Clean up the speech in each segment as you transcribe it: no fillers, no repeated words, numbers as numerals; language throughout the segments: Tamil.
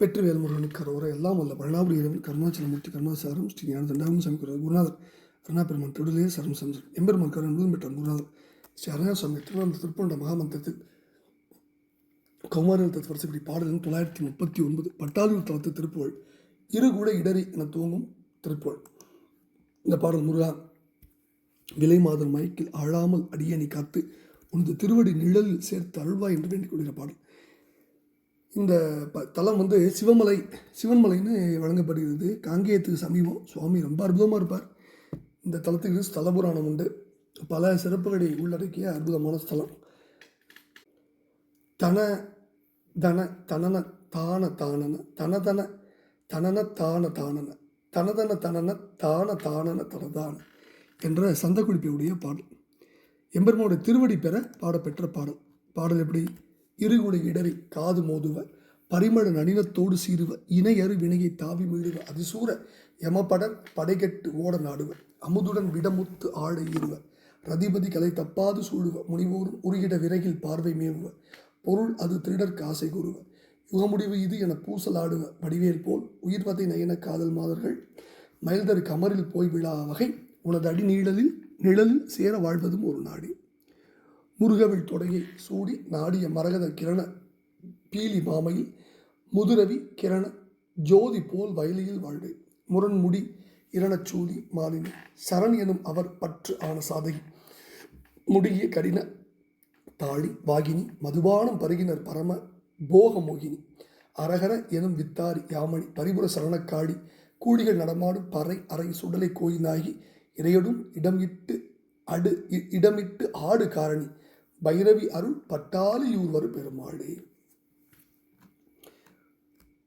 வெற்றிவேல் முருகனுக்கு கரோரை எல்லாம் வல்ல பழனாபுரி இறைவன் கருணாச்சலமூர்த்தி கருணாசாரம் ஸ்ரீ ஞான தண்டாவும் சமைக்கிறார் குருநாதர் அருணாபெருமான் திருடலே சரம் சம்சம் எம்பெருமான் கருண் முழுதும் பெற்ற குருநாதர் ஸ்ரீ அருணாசாமி திருவந்த திருப்பண்ட மகாமந்திரத்தில் கௌமாரில் வருஷப்படி பாடலின் 939 பட்டாளூர் தளத்து திருப்புகழ் இருகுட இடறி என துவங்கும் திருப்புகழ். இந்த பாடல் முருகா விலை மாதர் மயக்கில் ஆழாமல் அடியணி காத்து உனது திருவடி நிழலில் சேர்த்து அருள்வாய் என்று வேண்டிக் கொள்கிற பாடல். இந்த தலம் சிவன்மலைன்னு வழங்கப்படுகிறது. காங்கேயத்துக்கு சமீபம். சுவாமி ரொம்ப அற்புதமாக இருப்பார். இந்த தலத்துக்கு ஸ்தல புராணம் உண்டு. பல சிறப்புகளை உள்ளடக்கிய அற்புதமான ஸ்தலம். தன தன தனன தான தானன தனதன தனன தான தானன தனதன தனன தான தானன தனதான என்ற சந்தக்குறிப்பையுடைய பாடல். எம்பெருமானுடைய திருவடி பெற பாடப்பெற்ற பாடல். பாடல் எப்படி? இருகுடை இடறி காது மோதுவ பரிமள நனினத்தோடு சீருவ இணையறு வினையை தாவி மீழுவ அதிசூர யமபடர் படைகெட்டு ஓட நாடுவ அமுதுடன் விடமுத்து ஆட ஈருவ ரதிபதி கலை தப்பாது சூழுவ முனிவோரும் உருகிட விறகில் பார்வை மேவுவ பொருள் அது திருடர் காசை கூறுவ யுகமுடிவு இது என பூசலாடுவ வடிவேல் போல் உயிர்வதை நயன காதல் மாதர்கள் மயில்தரு கமரில் போய் விழா வகை உனது அடி நிழலில் சேர வாழ்வதும் ஒரு நாடி. முருகவில் தொடையை சூடி நாடிய மரகத கிரண பீலி மாமையில் முதுரவி கிரண ஜோதி போல் வயலியில் வாழ்வே முரண்முடி இரணச்சூதி மாலினி சரண் எனும் அவர் பற்று ஆன சாதகி முடிய கடின தாழி வாகினி மதுபானம் பருகினர் பரம போக மோகினி அரகர எனும் வித்தாரி யாமணி பரிபுர சரணக்காடி கூடிகள் நடமாடும் பறை அறை சுடலை கோயினாகி இறையடும் இடமிட்டு ஆடு காரணி பைரவி அருள் பட்டாலியூர் வரு பெருமாளே.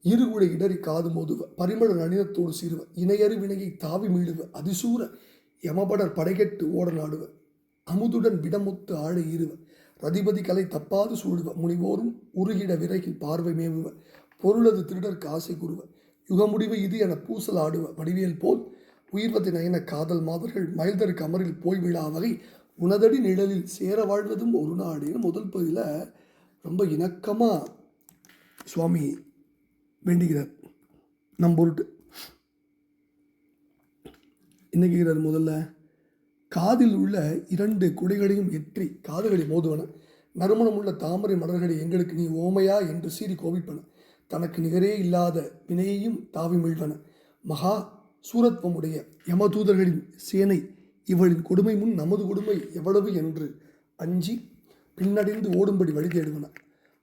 இருகுடை இடறி காது மோதுவ பரிமள நளினத்தோடு சீருவ இணையறு வினையை தாவி மீழுவ அதிசூர யமபடர் படைகெட்டு ஓட நாடுவ அமுதுடன் விடமுத்து ஆழ ஈருவ ரதிபதி கலை தப்பாது சூழுவ முனிவோரும் உருகிட விறகில் பார்வை மேவுவ பொருளது திருடர் காசை கூறுவ யுகமுடிவு இது என பூசல் ஆடுவ வடிவேல் போல் உயிர்வதை நயன காதல் மாதர்கள் மயில்தரு கமரில் போய் விழா வகை உனதடி நிழலில் சேர வாழ்வதும் ஒரு நாடுன்னு முதல் பகுதியில் ரொம்ப இணக்கமாக சுவாமி வேண்டுகிறார். நம் பொருட்டு என்ன கேட்கிறார்? முதல்ல காதில் உள்ள 2 குடைகளையும் எற்றி காதுகளை மோதுவன நறுமணம் உள்ள தாமரை மலர்களை எங்களுக்கு நீ ஓமையா என்று சீறி கோபிப்பன தனக்கு நிகரே இல்லாத வினையையும் தாவி மீழ்வன மகா சூரத்வமுடைய யமதூதர்களின் சேனை இவளின் கொடுமை முன் நமது கொடுமை எவ்வளவு என்று அஞ்சி பின்னடைந்து ஓடும்படி வழி தேடுவன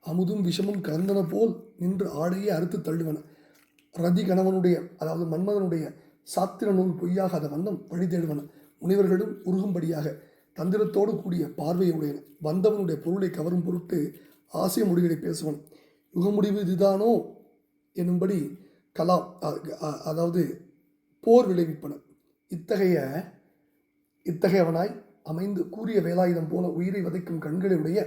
அமுதும் விஷமும் கலந்தன போல் நின்று ஆடையை அறுத்து தள்ளுவன ரதி கணவனுடைய அதாவது மன்மதனுடைய சாத்திர நூல் பொய்யாகாத வண்ணம் வழி தேடுவன முனிவர்களும் உருகும்படியாக தந்திரத்தோடு கூடிய பார்வையுடையன வந்தவனுடைய பொருளை கவரும் பொருட்டு ஆசை முடிகளை பேசுவன யுகமுடிவு இதுதானோ எனும்படி கலாம் அதாவது போர் விளைவிப்பன இத்தகையவனாய் அமைந்து கூறிய வேலாயுதம் போல உயிரை வதைக்கும் கண்களை உடைய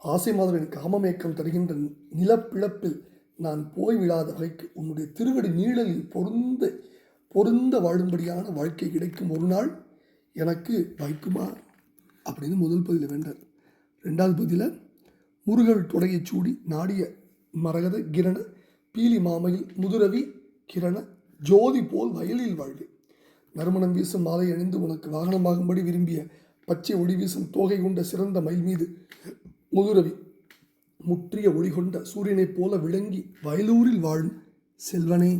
ஆசை மாதவனின் காமமேக்கம் தருகின்ற நிலப்பிழப்பில் நான் போய் விழாத வகைக்கு உன்னுடைய திருவடி நீழலில் பொருந்த வாழும்படியான வாழ்க்கை கிடைக்கும் ஒரு நாள் எனக்கு வாய்க்குமா அப்படின்னு முதல் பகுதியில் வேண்டார். 2வது பகுதியில் முருகல் தொடையை சூடி நாடிய மரகத கிரண பீலி மாமையில் முதுரவி கிரண ஜோதி போல் வயலில் வாழ்வே நறுமணம் வீசும் மாலை அணிந்து உனக்கு வாகனமாகும்படி விரும்பிய பச்சை ஒளி வீசும் தோகை கொண்ட சிறந்த மயில் மீது முதுரவி முற்றிய ஒளி கொண்ட சூரியனைப் போல விளங்கி வயலூரில் வாழும் செல்வனே.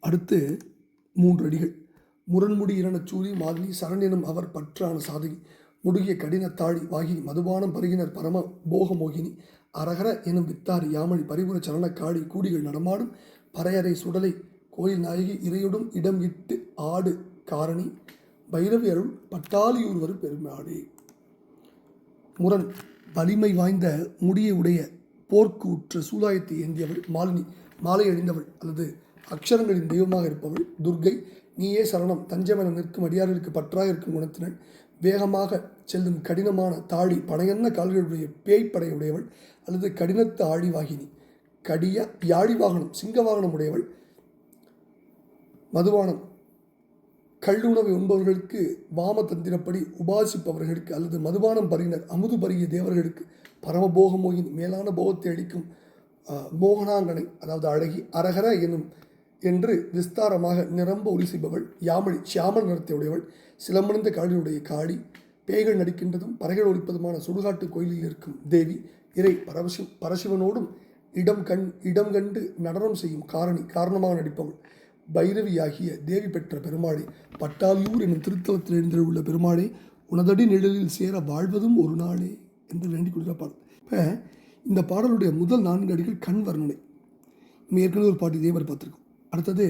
அடுத்து 3 அடிகள். முரண்முடி இரணச்சூரி மாலினி சரண் எனும் அவர் பற்றான சாதகி முடுகிய கடினத்தாழி வாகினி மதுபானம் பருகினர் பரம போக மோகினி அரகர எனும் வித்தாரி யாமணி பரிபுர சரணக்காடி கூடிகள் நடமாடும் பறையறை சுடலை கோயில் நாயகி இறையுடன் இடம் இட்டு ஆடு காரணி பைரவி அருள் பட்டாலியூர் வரும் பெருமாளே. முரண் வலிமை வாய்ந்த முடியை உடைய போர்க்கு உற்ற சூலாயத்தை ஏந்தியவள் மாலினி மாலை அணிந்தவள் அல்லது அக்ஷரங்களின் தெய்வமாக இருப்பவள் துர்கை நீயே சரணம் தஞ்சமென நிற்கும் அடியார்களுக்கு பற்றாக இருக்கும் குணத்தினள் வேகமாக செல்லும் கடினமான தாழி பனையன்ன கால்களுடைய பேய்ப்படையுடையவள் அல்லது கடினத்து ஆழி வாகினி கடிய யாழி வாகனம் சிங்க வாகனம் உடையவள் மதுவானம் கள்ளுணவை உண்பவர்களுக்கு வாமதந்திரப்படி உபாசிப்பவர்களுக்கு அல்லது மதுபானம் பருகினர் அமுது பருகிய தேவர்களுக்கு பரமபோகமோகின் மேலான போகத்தை அளிக்கும் மோகனாங்கனை அதாவது அழகி அரகர என்று விஸ்தாரமாக நிரம்ப ஒளி செய்பவள் யாமளி சியாமல் நிறத்தையுடையவள் சிலமணிந்த காளியுடைய காளி பேய்கள் நடிக்கின்றதும் பறைகள் ஒலிப்பதுமான சுடுகாட்டு கோயிலில் இருக்கும் தேவி இறை பரசிவனோடும் இடம் கண்டு நடனம் செய்யும் காரணமாக நடிப்பவள் பைரவியாகிய தேவி பெற்ற பெருமாளே பட்டாலியூர் என்னும் திருத்தலத்தில் எழுந்துள்ள பெருமாளே உனதடி நிழலில் சேர வாழ்வதும் ஒரு நாளே என்று வேண்டிக் கொள்கிற பாடல். இப்போ இந்த பாடலுடைய முதல் 4 அடிகள் கண் வர்ணனை. நம்ம ஏற்கனவே ஒரு பாட்டு இதே மாதிரி பார்த்துருக்கோம். அடுத்தது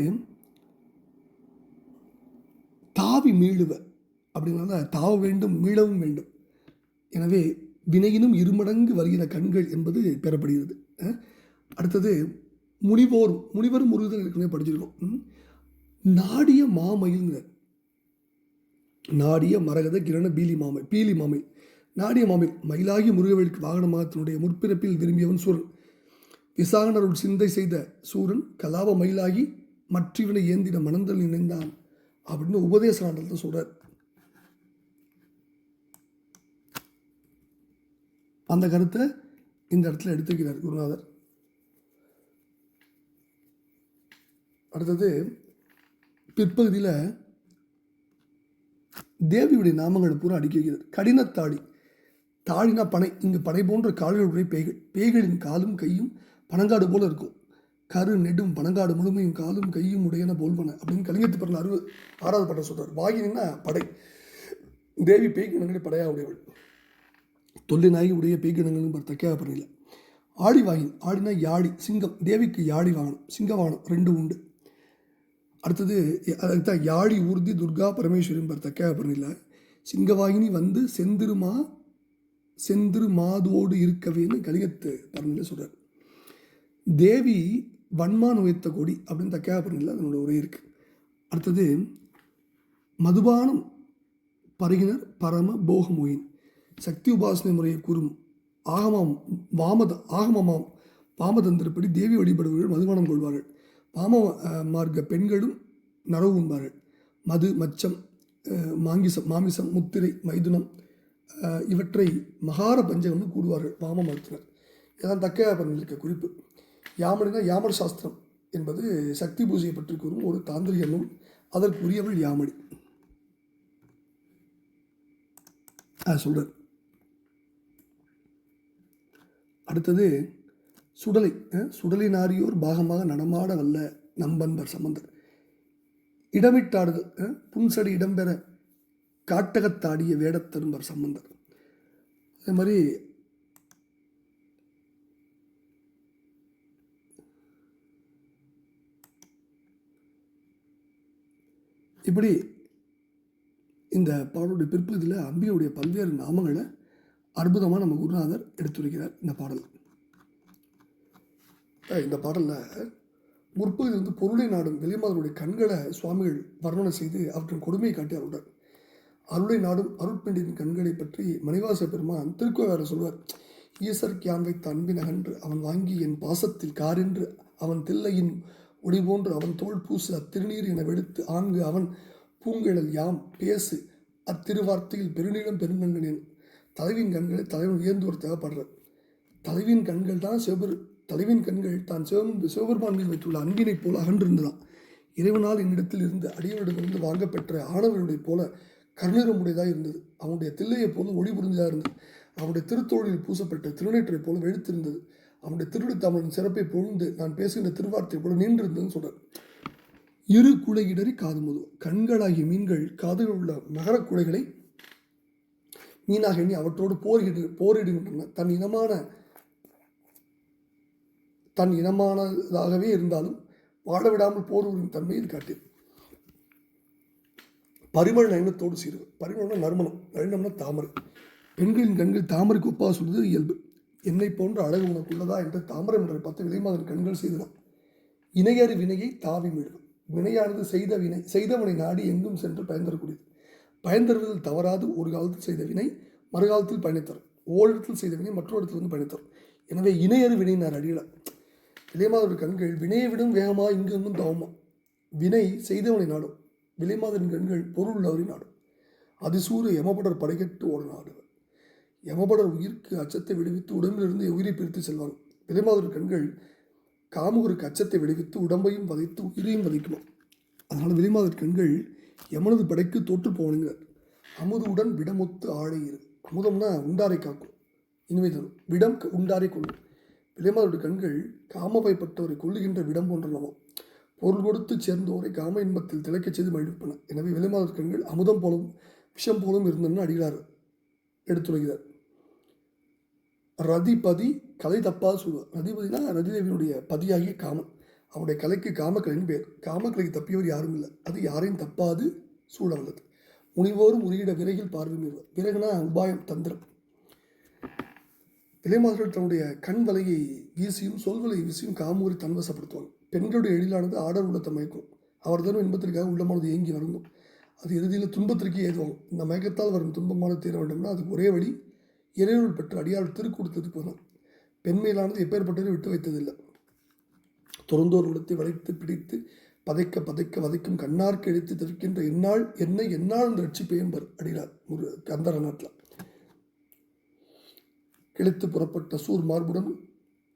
தாவி மீளுவ அப்படிங்கிறத தாவ வேண்டும் மீளவும் வேண்டும். எனவே வினையினும் இருமடங்கு வருகிற கண்கள் என்பது பெறப்படுகிறது. அடுத்தது முனிவரும் முருகன் ஏற்கனவே படிச்சிருக்கோம். நாடிய மாமயில்ங்கிற நாடிய மரகத கிரண பீலி மாமை நாடிய மாமை மயிலாகிய முருகவேலுக்கு வாகனமாக தன்னுடைய முற்பிறப்பில் விரும்பியவன் சூரன். விசாகனருள் சிந்தை செய்த சூரன் கலாப மயிலாகி மற்றவனை ஏந்திட மணந்தல் நினைந்தான் அப்படின்னு உபதேச ஆண்டல் சொல்றார். அந்த கருத்தை இந்த இடத்துல எடுத்துக்கிறார் குருநாதர். அடுத்தது பிற்பகுதியில் தேவியுடைய நாமங்களை பூரா அடுக்கி வைக்கிறார். கடினத்தாடி தாழினா பனை, இங்கு பனை போன்ற கால்களுடைய பேய்களின் காலும் கையும் பனங்காடு போல இருக்கும். கரு நெடும் பனங்காடு முழுமையும் காலும் கையும் உடையன போல்வன அப்படின்னு கலிங்கத்து பிறந்த 6வது பாட்டை சொல்றார். வாகினா படை, தேவி பேய்கிணங்களை படையா உடையவள். தொல்லினாகி உடைய பேய்கிணங்கள் தக்கையாக பண்ணல. ஆடி வாகின் ஆடினா யாழி சிங்கம், தேவிக்கு யாழி வாகனம் சிங்கவானம் 2 உண்டு. அடுத்தது அதுதான் யாழி ஊர்தி துர்கா பரமேஸ்வரின் தக்கையாக பண்ணல. சிங்கவாகினி வந்து செந்திரு மாதோடு இருக்கவேன்னு கலிங்கத்து பரணியில் சொல்கிறார். தேவி வன்மான் உயர்த்த கொடி அப்படின்னு தக்கையாக பண்ணல அதனோட உரை இருக்குது. அடுத்தது மதுபானம் பருகினர் பரம போகமோயின் சக்தி உபாசனை முறையை கூறும் வாமதந்திரப்படி தேவி வழிபடுபவர்கள் மதுபானம் கொள்வார்கள். வாம மார்க்க பெண்களும் நரவு உண்பார்கள். மது மச்சம் மாமிசம் முத்திரை மைதுனம் இவற்றை மகார பஞ்சகம்னு கூடுவார்கள் வாம மருத்துவர். இதான் தக்கையா பண்ணிருக்க குறிப்பு. யாமடினா யாமர் சாஸ்திரம் என்பது சக்தி பூஜையை பற்றி கூறும் ஒரு தாந்திரிக நூல். அதற்குரியவள் யாமடி சொல்றார். அடுத்தது சுடலை நாரியோர் பாகமாக நடமாட வல்ல நம்பன்பர் சம்பந்தர். இடமிட்டாடுதல் புன்சடி இடம்பெற காட்டகத்தாடிய வேடத்தரும்பர் சம்பந்தர். அதே மாதிரி இப்படி இந்த பாடலுடைய பிற்பகுதியில் அம்பியுடைய பல்வேறு நாமங்களை அற்புதமாக நம்ம குருநாதர் எடுத்துரைக்கிறார் இந்த பாடல். இந்த பாடலில் முற்பகுதி பொருளை நாடும் வெளிமாதனுடைய கண்களை சுவாமிகள் வர்ணனை செய்து அவற்றின் கொடுமையை காட்டி அருள்றார். அருளை நாடும் அருட்பெண்டின் கண்களை பற்றி மணிவாச பெருமான் திருக்கோவார சொல்வார். ஈசர் கியான் வைத்த அன்பின் அகன்று அவன் வாங்கி என் பாசத்தில் காரென்று அவன் தில்லையின் ஒளி போன்று அவன் தோல் பூசு அத்திருநீர் என வெளுத்து ஆங்கு அவன் பூங்கிழல் யாம் பேசு அத்திருவார்த்தையில் பெருநீளம் பெருங்கண்களின் தலைவின் கண்களை தலைவன் உயர்ந்தோர் தேவைப்படுறார். தலைவின் கண்கள் தான் சிவபெருமான் மீது வைத்துள்ள அன்பினைப் போல அகன்றிருந்தான். இறைவனால் என்னிடத்தில் இருந்து அடியவரிடமிருந்து வாங்க பெற்ற ஆணவர்களுடைய போல கருணிரமுடையதாக இருந்தது. அவனுடைய தில்லையை போல ஒளி புரிந்ததாக இருந்தது. அவனுடைய திருத்தோழில் பூசப்பட்ட திருநேற்றை போல வெளுத்திருந்தது. அவனுடைய திருடுத்தாமலின் சிறப்பை பொழுந்து நான் பேசுகின்ற திருவார்த்தை போல நின்றிருந்ததுன்னு சொல்றார். இரு குலையிடறி காது முது கண்களாகிய மீன்கள் காதுகள் உள்ள மகர குலைகளை மீனாக எண்ணி அவற்றோடு போரிடுகின்றன. தன் இனமானதாகவே இருந்தாலும் வாழவிடாமல் போர் உரின் தன்மையில் காட்டியது. பரிமள நயனத்தோடு சீரு. பரிமளம்னா நறுமணம், நளினம்னா தாமரை. பெண்களின் கண்கள் தாமரைக்கு ஒப்பாக சொல்வது இயல்பு. என்னை போன்ற அழகு உனக்கு உள்ளதா என்று தாமரை மன்றை பார்த்து விலைமாதன் கண்கள் செய்தனான். இணையறு வினையை தாவி மீடும். வினையானது செய்தவனை நாடி எங்கும் சென்று பயன்தரக்கூடியது. பயன்தருவதில் தவறாது ஒரு காலத்தில் செய்த வினை மறுகாலத்தில் பயணித்தரும். ஓரிடத்தில் செய்த வினை மற்றொரு இடத்தில் பயணித்தரும். எனவே இணையறு வினையினார் அடியில விலைமாதோட கண்கள் வினையை விடும் வேகமாக இங்கும் தாவுமா. வினை செய்தவனை நாடும். விலைமாதரின் கண்கள் பொருள் உள்ளவரை நாடும். அதிசூர யமபடர் படைகட்டு ஓட நாடுவர். யமபடர் உயிருக்கு அச்சத்தை விடுவித்து உடம்பிலிருந்து உயிரை பிரித்து செல்வார். விலைமாதரின் கண்கள் காமுகருக்கு அச்சத்தை விடுவித்து உடம்பையும் வதைத்து உயிரையும் வதைக்குமா. அதனால் விலைமாதரின் கண்கள் யமனது படைக்கு தோற்று போவனுங்கிறார். அமுதுடன் விடமொத்து ஆழை இரு. அமுதம்னா உண்டாரை காக்கும், இனிமை தரும். விடம் உண்டாரை கொள்ளும். விலைமாதருடைய கண்கள் காமவைப்பட்டவரை கொள்ளுகின்ற விடம் போன்றனவோ. பொருள் கொடுத்து சேர்ந்தோரை காம இன்பத்தில் திளைக்கச் செய்து மகிழ்ப்பன. எனவே விலைமாதர் கண்கள் அமுதம் போலும் விஷம் போலும் இருந்தன்னு அடிகிறார் எடுத்துரைகிறார். ரதிபதி கலை தப்பாது சொல்வார். ரதிபதினா ரதிதேவியினுடைய பதியாகிய காமன். அவருடைய கலைக்கு காமக்கலைன்னு பேர். காமக்கலைக்கு தப்பியவர் யாரும் இல்லை. அது யாரையும் தப்பாது சூழ வல்லது. முனிவோரும் உரியிட விரைகில் பார்வை மீறுவர். விறகுனா உபாயம், தந்திரம். விலைமாதர்கள் தன்னுடைய கண் வலையை வீசியும் சொல்வலை வீசியும் காமூரி தன்வசப்படுத்துவாங்க. பெண்களுடைய எழிலானது ஆடர் உள்ளத்தை மயக்கும். அவர் தரும் இன்பத்திற்காக உள்ளமானது ஏங்கி வருந்தும். அது இறுதியில் துன்பத்திற்கு ஏதுவாகும். இந்த மயக்கத்தால் வரும் துன்பமானது தீர வேண்டும்னா அதுக்கு ஒரே வழி இறைவர்கள் பெற்று அடியாள் திருக்கூடத்துக்கு போகணும். பெண்மையிலானது எப்பேற்பட்டதை விட்டு வைத்ததில்லை. துறந்தோர் உள்ளத்தை வளைத்து பிடித்து பதைக்க பதைக்க வதைக்கும் கண்ணார்க்கு எடுத்து தவிர்க்கின்ற என்னால் என்னை என்னால் அந்த ரட்சிப்பையம்பர் அடிகிறார் ஒரு கந்தர நாட்டில். கிழித்து புறப்பட்ட சூர் மார்புடன்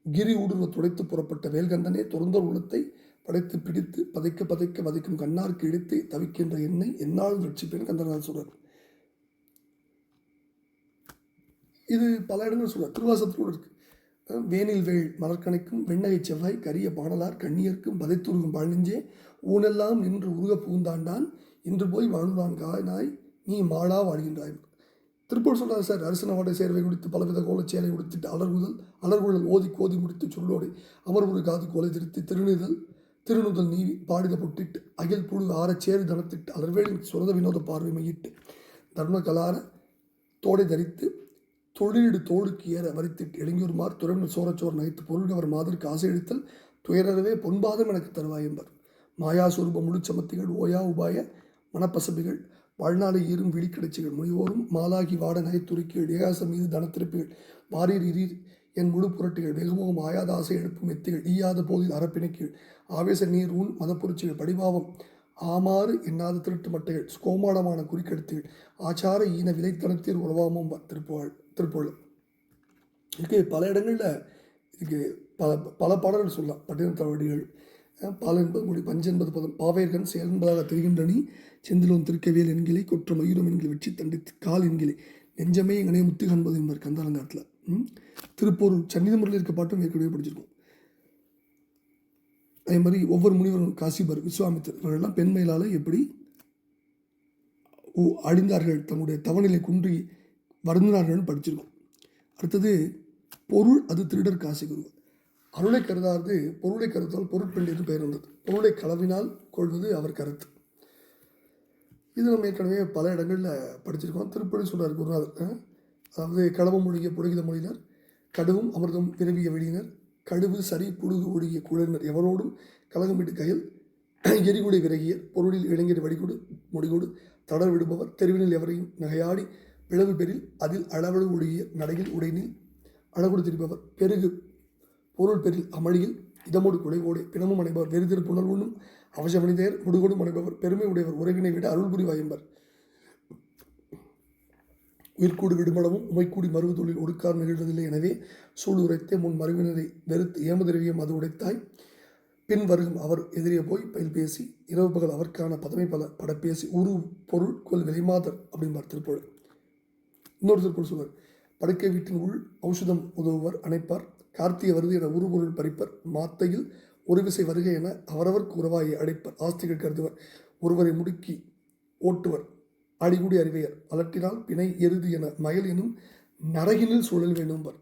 கிரி ஊடுருவ துடைத்து புறப்பட்ட வேல்கண்டனே துறந்தோர் உள்ளத்தை படைத்து பிடித்து பதைக்க பதைக்க வதைக்கும் கண்ணார்க்கு இழுத்து தவிக்கின்ற என்னை என்னால் ரட்சிப்பேன் கந்தரநாத் சொல்றார். இது பல இடங்கள் சொல்றார். திருவாசகத்தோடு இருக்கு. வேனில் வேள் மலர்கணைக்கும் வெண்ணகை செவ்வாய் கரிய பாணலார் கண்ணியர்க்கும் பதைத்துருகும் பழநெஞ்சே ஊனெல்லாம் நின்று உருக பூந்தாண்டான் இன்று போய் வாழ்ந்தான் காய்நாய் நீ மாளா வாழ்கின்றாய். திருப்பூர் சொல்கிறார் சார். அரசனவாடை சேர்வை குடித்து பலவித கோலச்சேலை உடுத்திட்டு அலர்குழல் ஓதி கோதி முடித்து சொல்லோடு அமர்வுரு காது கோலை திருத்தி திருநுதல் நீவி பாடித பொட்டிட்டு அகில் புழு ஆரச்சேரி தனத்திட்டு அலர்வேலின் சுரத வினோத பார்வை மையிட்டு தர்ம கலார தோடை தரித்து தொழிலீடு தோடுக்கு ஏற வரித்திட்டு இளைஞர்மார் துறைமுறை சோரச்சோர் நகைத்து பொருள்கவர் மாதிரிக்கு ஆசையெடுத்தல் துயரவே பொன்பாதம் எனக்கு தருவாய் என்பர். மாயாசுரூப முழுச்சமத்திகள் ஓயா உபாய மனப்பசபிகள் வாழ்நாளை ஈரும் விழிக்கிடச்சிகள் முனிவோரும் மாலாகி வாட நகைத்துருக்கிகள் ஏகாசம் மீது தனத்திருப்பிகள் வாரீர் இரீர் என் முழு புரட்டிகள் வெகுமுகம் ஆயாத ஆசை எடுப்பும் எத்திகள் ஈயாத போதில் அறப்பிணைக்கீழ் ஆவேச நீர் ஊன் மதப்புரட்சிகள் படிபாவம் ஆமாறு எண்ணாத திருட்டு மட்டைகள் கோமாளமான குறிக்கெடுத்துகள் ஆச்சார ஈன விலைத்தனத்தீர் உறவாமும் திருப்புகழ் இதுக்கு பல இடங்களில் இதுக்கு பல பாடல்கள் சொல்லலாம். பட்டின தவடிகள் பால் என்பது மொழி பஞ்சு என்பது பதம் பாவேர்கன் செயல்பதாக தெரிகின்றனி செந்திலோன் திருக்கவியல் என்கிளை கொற்ற மயூரம் என்கிற வெற்றி தண்டித்து கால் என்கிளை நெஞ்சமே எங்கனே முத்து காண்பது என்பார் கந்தாலங்காட்டில். திருப்பூர் சன்னித முறையில் இருக்க பாட்டும் ஏற்கனவே படிச்சிருக்கோம். அதே மாதிரி ஒவ்வொரு முனிவரும் காசிபர் விஸ்வாமித்தர் இவர்களெல்லாம் பெண்மையிலால் எப்படி அழிந்தார்கள், தன்னுடைய தவநிலை குன்றி வருந்தினார்கள்னு படிச்சிருக்கோம். அடுத்தது பொருள் அது திருடர் காசி குரு. அருளை கருதாது பொருளை கருத்தால் பொருட்பெண் என்று பெயர் வந்தது. பொருளை களவினால் கொள்வது அவர் கருத்து. இது நம்ம ஏற்கனவே பல இடங்களில் படிச்சிருக்கோம். திருப்பதி சொல்கிறார் குருநாதர். அதாவது களவு மொழிய புடுகித மொழியினர் கடுவும் அமிர்தம் விரவிய வெளியினர் கடுவு சரி புடுகு ஒழுகிய குழலினர் எவரோடும் கலகமிட்டு கையில் எரிகுடை விறகியர் பொருளில் இளைஞர் வடிகொடு முடிகொடு தடர் விடுபவர் தெருவினில் எவரையும் நகையாடி பிளவு பெறில் அதில் அளவழு ஒழுகிய நடையில் உடைனில் அழகுடு திரிப்பவர் பெருகு பொருள் பெறில் அமளியில் இதமோடு குலைவோடு பிணமும் அடைபவர் வெறுதிரு புணர்வுண்ணும் அவசமனிதர் முடுகொடும் அடைபவர் பெருமை உடையவர் உறவினை விட அருள் புரிவாயம்பர். உயிர்கூடு விடுமளவும் உமைக்கூடி மருவு தொழில் ஒடுக்கார் நிகழ்வதில்லை. எனவே சூழ் உரைத்தே முன் மருவினரை வெறுத்து ஏமதிரவியம் அது உடைத்தாய் பின் வருகும் அவர் எதிரே போய் பயில் பேசி இரவு பகல் அவருக்கான பதமை பட பேசி உரு பொருள் கொல் விலைமாதர் அப்படிம்பார் திருப்பொருள். இன்னொரு திருப்பொருள் சொல்வார். படுக்கை வீட்டின் உள் ஔஷதம் உதவுவர் அணைப்பார் கார்த்திகை வருது என உருபொருள் பறிப்பர் மாத்தையில் ஒரு விசை வருகை என அவரவர்க்கு உறவாயை அடைப்பர் ஆஸ்திகள் கருதுவர் ஒருவரை முடுக்கி ஓட்டுவர் அடிகுடி அறிவையர் அலட்டினால் பிணை எருது என மயல் எனும் நரகினில் சூழல் வேண்டும்பர்.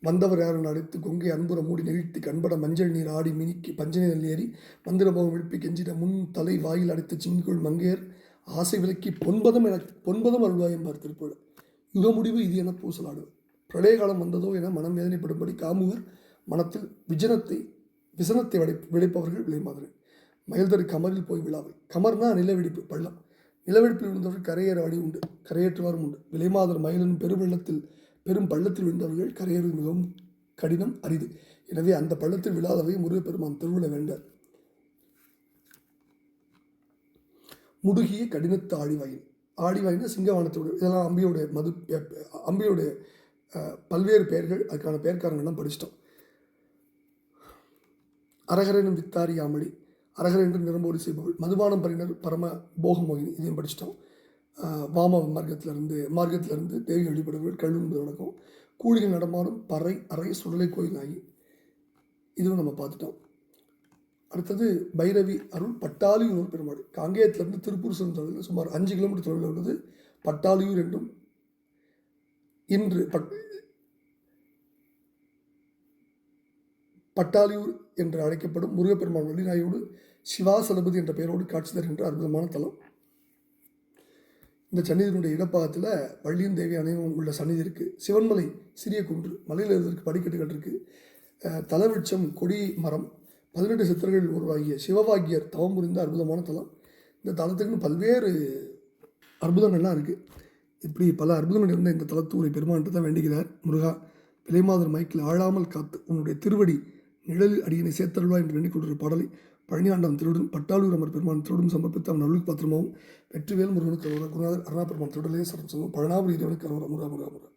வந்தவர் யாரும் அழைத்து கொங்கை அன்புற மூடி நெகிழ்த்தி கண்பட மஞ்சள் நீர் ஆடி மினிக்கி பஞ்சனை நெல் ஏறி மந்திரபோகம் எழுப்பி கெஞ்சிட முன் தலை வாயில் அடைத்து சின்கொள் மங்கையர் ஆசை விலக்கி பொன்பதம் அருள்வாயம்பார் திருப்புகழ். யுக முடிவு இது என பூசலாடுவர். பிரளய காலம் வந்ததோ என மனம் வேதனைப்படும்படி காமுகர் மனத்தில் விசனத்தை விளைப்பவர்கள் விலைமாதர்கள். மயில்தரு கமரில் போய் விழாவை. கமர்னா நிலவெடிப்பு பள்ளம். நிலவெடிப்பில் விழுந்தவர்கள் கரையேற வழி உண்டு, கரையேற்றுவாரும் உண்டு. விலைமாதர் மயிலின் பெரும் பள்ளத்தில் விழுந்தவர்கள் கரையேறுவது மிகவும் கடினம் அரிது. எனவே அந்த பள்ளத்தில் விழாதவை முருகப்பெருமான் திருவிழா வேண்டார். முடுகிய கடினத்து ஆழிவாயின். ஆழிவாயின்னா சிங்கவானத்தோடு, இதெல்லாம் அம்பியோடைய பல்வேறு பெயர்கள், அதுக்கான பெயர்க்காரங்கள்லாம் படிச்சிட்டோம். அரகர எனும் வித்தாரி யாமடி, அரகர என்று நிரம்போடி செய்பவள், மதுபானம் பரிணர் பரம போகமோகினி, இதையும் படிச்சிட்டோம். வாம மார்க்கத்திலிருந்து தேவி வழிபடுவர்கள் கல்வி என்பது வழக்கம். கூலிகள் நடமாடும் பறை அறை சுடலை கோயில் ஆகி, இதுவும் நம்ம பார்த்துட்டோம். அடுத்தது பைரவி அருள் பட்டாளியூர் பெருமாள். காங்கேயத்திலிருந்து திருப்பூர் செல்லும் தொலைவில் சுமார் 5 கிலோமீட்டர் தொலைவில் உள்ளது பட்டாளியூர் என்றும் இன்று பட்டாளியூர் என்று அழைக்கப்படும் முருகப்பெருமான் வள்ளிநாயோடு சிவாசலபதி என்ற பெயரோடு காட்சி தருகின்ற அற்புதமான தலம். இந்த சந்நிதியினுடைய இடப்பாகத்தில் வள்ளியும் தேவி அணையும் உள்ள சந்நிதி இருக்குது. சிவன்மலை சிறிய குன்று, மலையில் இருந்ததுக்கு படிக்கட்டுகள் இருக்குது. தலவிருட்சம் கொடி மரம், 18 சித்தர்கள் உருவாகிய சிவபாகியர் தவம் புரிந்த அற்புதமான தலம். இந்த தலத்துக்குன்னு பல்வேறு அற்புதங்கள்லாம் இருக்குது. இப்படி பல அற்புதங்கள் இருந்த இந்த தலத்தூரை பெருமான்ட்டு தான் வேண்டுகிறார். முருகா, விலைமாதர் மயக்கில் ஆழாமல் காத்து உன்னுடைய திருவடி நிழலில் அடியினை சேர்த்தருள்வா என்று வேண்டிக் கொண்டிருக்கிற பாடலை பழனியாண்டம் திருடன் பட்டாளூர் அமர் பெருமான் திருடன் சமர்ப்பித்து அவன் அருளுக்கு பாத்திரமாகவும் வெற்றிவேல் முருகனுக்கு குருநாதர் அருணா பெருமான் திருடலே சரம் பழனாபுரி இறைவனுக்கு முருகா முருகா முருகா.